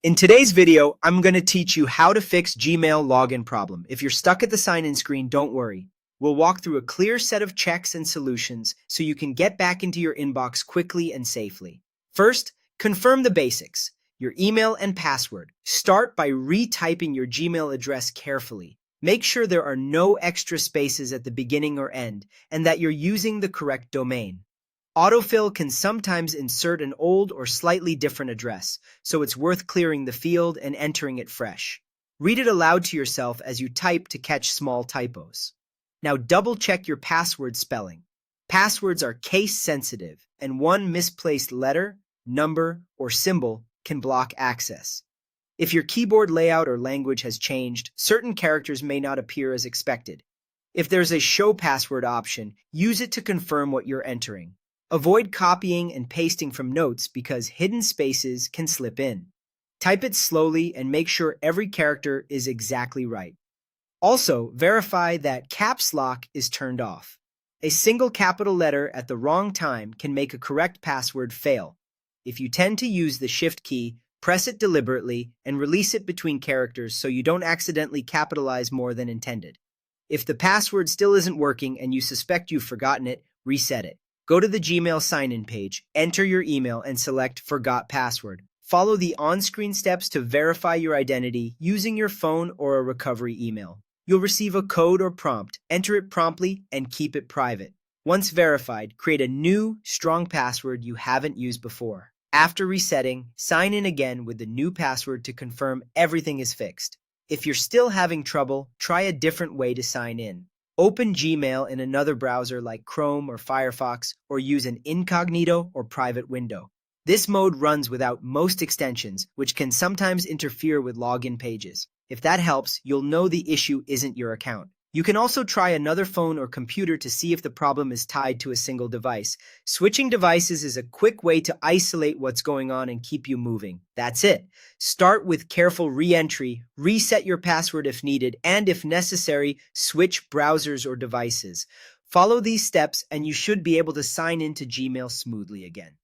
In today's video, I'm going to teach you how to fix Gmail login problem. If you're stuck at the sign-in screen, don't worry. We'll walk through a clear set of checks and solutions so you can get back into your inbox quickly and safely. First, confirm the basics, your email and password. Start by retyping your Gmail address carefully. Make sure there are no extra spaces at the beginning or end, and that you're using the correct domain. Autofill can sometimes insert an old or slightly different address, so it's worth clearing the field and entering it fresh. Read it aloud to yourself as you type to catch small typos. Now double-check your password spelling. Passwords are case-sensitive, and one misplaced letter, number, or symbol can block access. If your keyboard layout or language has changed, certain characters may not appear as expected. If there's a show password option, use it to confirm what you're entering. Avoid copying and pasting from notes because hidden spaces can slip in. Type it slowly and make sure every character is exactly right. Also, verify that caps lock is turned off. A single capital letter at the wrong time can make a correct password fail. If you tend to use the Shift key, press it deliberately and release it between characters so you don't accidentally capitalize more than intended. If the password still isn't working and you suspect you've forgotten it, reset it. Go to the Gmail sign-in page, enter your email, and select Forgot Password. Follow the on-screen steps to verify your identity using your phone or a recovery email. You'll receive a code or prompt. Enter it promptly and keep it private. Once verified, create a new, strong password you haven't used before. After resetting, sign in again with the new password to confirm everything is fixed. If you're still having trouble, try a different way to sign in. Open Gmail in another browser like Chrome or Firefox, or use an incognito or private window. This mode runs without most extensions, which can sometimes interfere with login pages. If that helps, you'll know the issue isn't your account. You can also try another phone or computer to see if the problem is tied to a single device. Switching devices is a quick way to isolate what's going on and keep you moving. That's it. Start with careful re-entry, reset your password if needed, and if necessary, switch browsers or devices. Follow these steps and you should be able to sign into Gmail smoothly again.